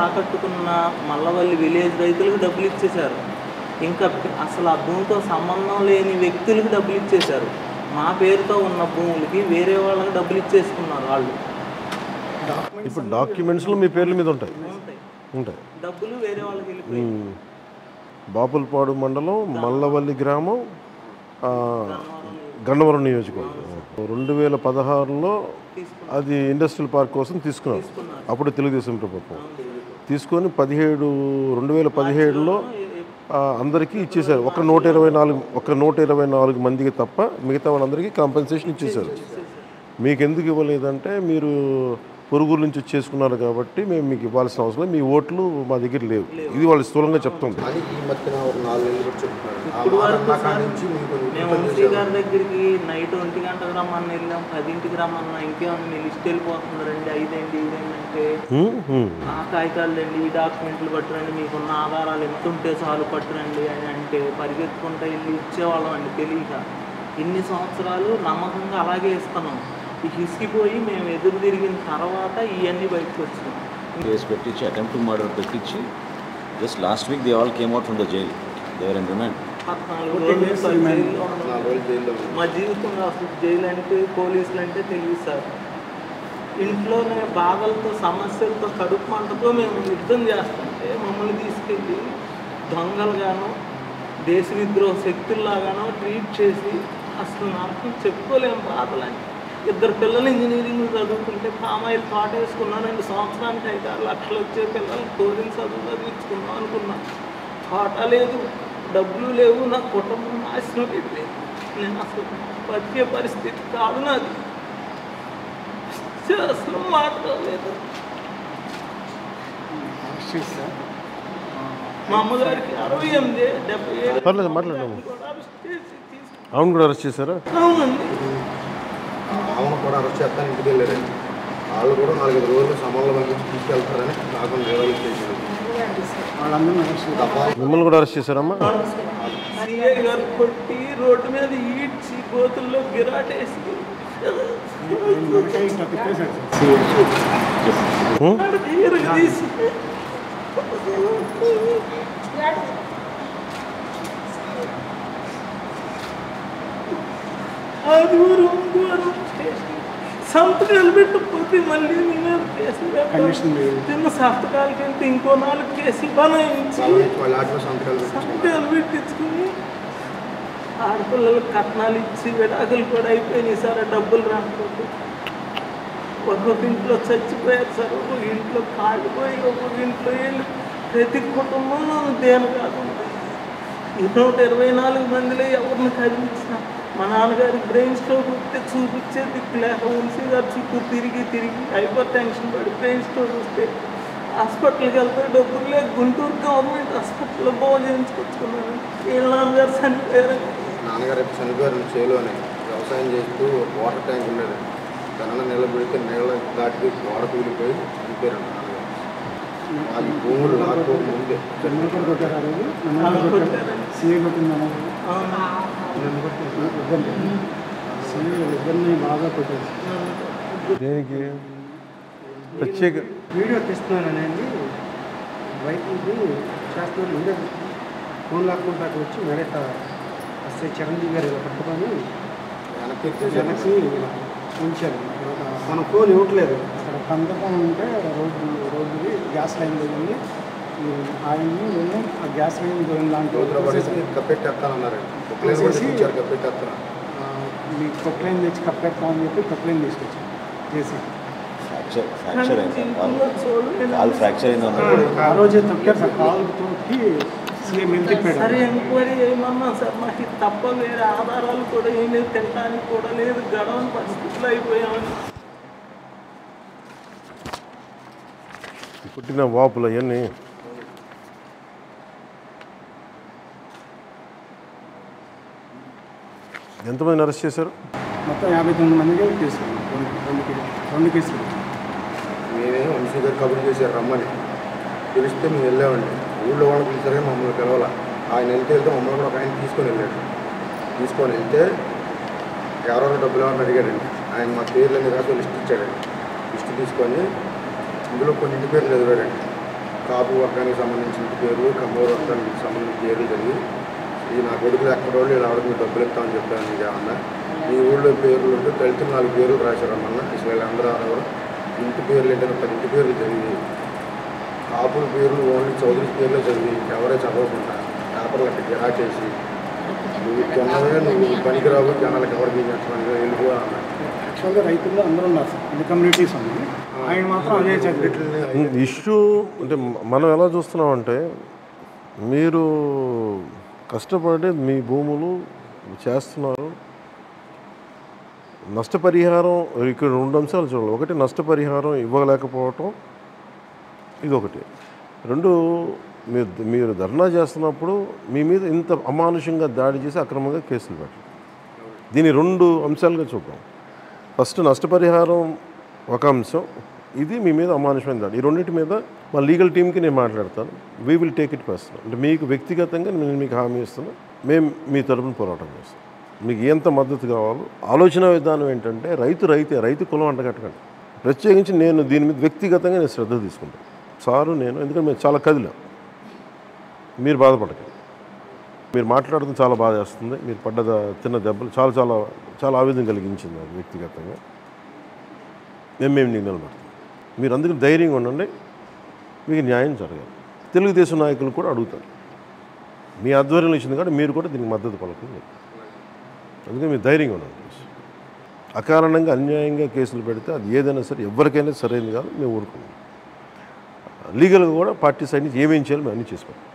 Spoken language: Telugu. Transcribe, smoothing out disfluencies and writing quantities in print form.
ఆకట్టుకున్న మల్లవల్లి విలేజ్ రైతులకు డబ్బులు ఇచ్చేశారు. ఇంకా అసలు ఆ భూమితో సంబంధం లేని వ్యక్తులకు డబ్బులు ఇచ్చేశారు. మా పేరుతో ఉన్న భూములకి వేరే వాళ్ళకి డబ్బులు ఇచ్చేసుకున్నారు వాళ్ళు. ఇప్పుడు డాక్యుమెంట్స్లో మీ పేర్ల మీద ఉంటాయి. డబ్బులు వేరే వాళ్ళకి వెళ్ళిపోయి. బాపులపాడు మండలం మల్లవల్లి గ్రామం గన్నవరం నియోజకవర్గం 2016లో అది ఇండస్ట్రియల్ పార్క్ కోసం తీసుకున్నారు. అప్పుడు తెలుగుదేశం ప్రభుత్వం తీసుకొని 2017లో అందరికీ ఇచ్చేశారు. ఒక 124 మందికి తప్ప మిగతా వాళ్ళందరికీ కాంపెన్సేషన్ ఇచ్చేశారు. మీకు ఎందుకు ఇవ్వలేదంటే మీరు పొరుగురు నుంచి చేసుకున్నారు కాబట్టి మేము మీకు ఇవ్వాల్సిన అవసరం, మీ ఓట్లు మా దగ్గర లేవు. ఇది వాళ్ళు స్థూలంగా చెప్తుంది. ఇప్పుడు వరకు మేము వంశీ గారి దగ్గరికి నైట్ 1 గంటకు రమ్మని వెళ్ళాం, 10ంటికి రమ్మన్నా, ఇంకేమన్నా మీ లిస్ట్ వెళ్ళిపోతుందండి, ఇదేంటి అంటే ఆ కాగితాలు అండి, ఈ డాక్యుమెంట్లు పట్టురండి, మీకున్న ఆధారాలు ఎంత ఉంటే చాలు పట్టురండి అని అంటే పరిగెత్తుకుంటూ వెళ్ళి ఇచ్చేవాళ్ళం అండి. తెలియక ఇన్ని సంవత్సరాలు నమ్మకంగా అలాగే ఇస్తున్నాం. ఈ హిసిపోయి మేము ఎదురు తిరిగిన తర్వాత ఇవన్నీ బయటకు వచ్చినాం. కేసు పెట్టించి అటెంప్ట్ మర్డర్ పెట్టించి just last week they all came out from the jail. They were in remand. 14 రోజులు మా జీవితంలో అసలు జైలు అంటే పోలీసులు అంటే తెలియదు సార్. ఇంట్లోనే బాధలతో సమస్యలతో కడుపు మంటతో మేము యుద్ధం చేస్తుంటే మమ్మల్ని తీసుకెళ్ళి దొంగలుగానో దేశ విద్రోహ శక్తుల్లాగానో ట్రీట్ చేసి అసలు నాకు చెప్పుకోలేము బాధలని. 2 పిల్లలు ఇంజనీరింగ్ చదువుకుంటే పామాయిల్ తోట వేసుకున్నానండి. సంవత్సరానికి 5-6 లక్షలు వచ్చే పిల్లలు కోరిన చదువు చదివించుకున్నాం అనుకున్నా. తోట లేదు, డబ్బులు లేవు, నా కుటుంబం నాశనం అయిపోయింది. నేను అసలు బతికే పరిస్థితి కాదు నాది. అసలు మాట్లాడలేదు. మా అమ్మగారికి 68, 77 మాట్లాడము. అవును కూడా అరెస్ట్ చేశారా? అవునండి. ఆమెను కూడా అరెస్ట్ చేస్తాను ఇంటికి వెళ్ళారండి. వాళ్ళు కూడా 4-5 రోజులు సమన్లు పంపించి తీసుకెళ్తారని నాకు నివేదిక చేశారు. మిమ్మల్ని కూడా అరెస్ట్ చేశారమ్మా? సిఐ గారు కొట్టి రోడ్డు మీద ఈడ్చి బోతుల్లో గిరాటేసి తీసి ఆదివారం సంతకాలు పెట్టకపోతే మళ్ళీ చిన్న సంతకాలకి వెళ్తే ఇంకో 4 కేసులు బనాయించి సంతకాలు పెట్టించుకుని ఆడపిల్లలకు కట్నాలు ఇచ్చి విడాకులు కూడా అయిపోయినాయి సార్. డబ్బులు రాకపోతే ఒక్కొక్క ఇంట్లో చచ్చిపోయారు సార్, ఒక్కొక్క ఇంట్లో కాలిపోయి, ఒక్కొక్క ఇంట్లో వెళ్ళి ప్రతి కుటుంబంలో దేని కాకుండా 124 మందిలో ఎవరిని కదిలించిన మా నాన్నగారికి బ్రెయిన్ స్ట్రోక్ వస్తే చూపించే దిక్కు లేక వంశీ గారు చుట్టూ తిరిగి హైపర్ టెన్షన్ పడి బ్రెయిన్ స్ట్రోక్ వస్తే హాస్పిటల్కి వెళ్తే డబ్బులు లేక గుంటూరు గవర్నమెంట్ హాస్పిటల్లో బాగు చేయించుకొచ్చుకున్నాను. వీళ్ళ నాన్నగారు చనిపోయారు. నాన్నగారు చనిపోయారు. చేలోనే వ్యవసాయం చేస్తూ వాటర్ ట్యాంక్ ఉండేది. దానిలో నిలబెడితే నీళ్ళ దాటి గోడ కూలిపోయి చనిపోయారు నాన్నగారు. వాళ్ళ భూములు నాకు ముందే బాగా కొట్టారు. దేనికి ప్రత్యేక వీడియో తీస్తున్నానండి. బైక్కి చేస్తున్నారు. వీడియో ఫోన్ లాక్కుంటా వచ్చి మెడట వస్తే చిరంజీవి గారు పట్టుకొని వెనక్కి ఉంచారు. మన ఫోన్ ఇవ్వట్లేదు. అక్కడ కందకం ఉంటే రోడ్డుకి గ్యాస్ లైన్ పోయింది. ఆయన్ని నేను ఆ గ్యాస్ లైన్ పోయిన దాంట్లో కప్పెట్టేస్తానన్నారండి. మీకు కొక్లైన్ తెచ్చి కప్పెడతామని చెప్పి కొక్లైన్ తీసుకొచ్చాను చేసి ఆ రోజే తొక్కారు సార్. కాలు తొక్కి సీఎం తిప్పాడు. సరే ఎంక్వైరీ చేయమన్నా సార్. మాకు తప్ప వేరే ఆధారాలు కూడా ఏమీ తినడానికి కూడా లేదు. గడవని పరిస్థితులు అయిపోయామని. పుట్టిన వాపులు అవన్నీ ఎంతమందిని అరెస్ట్ చేశారు? మొత్తం 59 మందికి కేసులు, 2 కేసులు. మేమే వంశీ గారు కబుర్ చేశారు రమ్మని. పిలిస్తే మేము వెళ్ళామండి. ఊళ్ళో వాళ్ళని పిలిచారే మమ్మల్ని పిలవాల. ఆయన వెళ్తే మమ్మల్ని కూడా ఒక ఆయన తీసుకొని వెళ్ళాడు. తీసుకొని వెళ్తే ఎవరెవరు డబ్బులు ఏమని అడిగాడండి. ఆయన మా పేర్లన్నీ రాసి లిస్ట్ ఇచ్చాడండి. లిస్ట్ తీసుకొని ఇందులో కొన్ని ఇంటి పేర్లు చదివాడండి. కాపు వర్గానికి సంబంధించిన పేర్లు, కమ్మూరు వర్గానికి సంబంధించిన పేర్లు జరిగి ఇది నా కొడుకులు ఎక్కడ వాళ్ళు ఇలా ఆవిడకి డబ్బులు ఇస్తామని చెప్పాను. మీకు ఏమన్నా మీ ఊళ్ళో పేర్లు ఉంటే దళితులు 4 పేర్లు రాశారమ్మన్న. అసలు వీళ్ళందరూ కూడా ఇంటి పేర్లు ఏంటంటే 10 ఇంటి పేర్లు చదివి కాపుల పేర్లు ఓన్లీ చౌదరి పేర్లో చదివి ఎవరే చదవకుండా పేపర్లు అక్కడ గిరా చేసి నువ్వు కొన్నవే నువ్వు పనికిరావు జనాలకు ఎవరికి వెళ్ళిపోవా అన్న. యాక్చువల్గా రైతుల్లో అందరూ ఉన్నారు సార్, అన్ని కమ్యూనిటీస్ ఉన్నాయి. ఆయన మాత్రం అదే చదివి ఇష్యూ అంటే మనం ఎలా చూస్తున్నామంటే మీరు కష్టపడి మీ భూములు చేస్తున్నారు, నష్టపరిహారం ఇక్కడ 2 అంశాలు చూడాలి. ఒకటి నష్టపరిహారం ఇవ్వలేకపోవటం, ఇదొకటి. 2 మీరు ధర్నా చేస్తున్నప్పుడు మీ మీద ఇంత అమానుషంగా దాడి చేసి అక్రమంగా కేసులు పెట్టారు. దీన్ని 2 అంశాలుగా చూద్దాం. ఫస్ట్ నష్టపరిహారం ఒక అంశం, ఇది మీ మీద అమానుషమైన దాడి. ఈ రెండింటి మీద మా లీగల్ టీంకి నేను మాట్లాడతాను. We will take it personal. అంటే మీకు వ్యక్తిగతంగా నేను మీకు హామీ ఇస్తున్నాను, మేము మీ తరపున పోరాటం చేస్తాం. మీకు ఎంత మద్దతు కావాలో ఆలోచన విధానం ఏంటంటే రైతు కులం అంటగట్టకండి. ప్రత్యేకించి నేను దీని మీద వ్యక్తిగతంగా నేను శ్రద్ధ తీసుకుంటాను సారు నేను, ఎందుకంటే మేము చాలా కదిలాం. మీరు బాధపడకండి. మీరు మాట్లాడడం చాలా బాధ చేస్తుంది. మీరు పడ్డ తిన్న దెబ్బలు చాలా చాలా చాలా ఆవేదన కలిగించింది నాకు వ్యక్తిగతంగా. మేము నీకు నిలబడతాం. మీరు అందుకని ధైర్యంగా ఉండండి, మీకు న్యాయం జరగాలి. తెలుగుదేశం నాయకులు కూడా అడుగుతారు, మీ ఆధ్వర్యంలో ఇచ్చింది కాబట్టి మీరు కూడా దీనికి మద్దతు పలకండి. అందుకని మీరు ధైర్యంగా ఉండండి. అకారణంగా అన్యాయంగా కేసులు పెడితే అది ఏదైనా సరే ఎవరికైనా సరైనది కాదు, మేము ఊరుకున్నాం. లీగల్గా కూడా పార్టీ సైడ్ నుంచి ఏమేం చేయాలో మేము అన్నీ చేసుకుంటాం.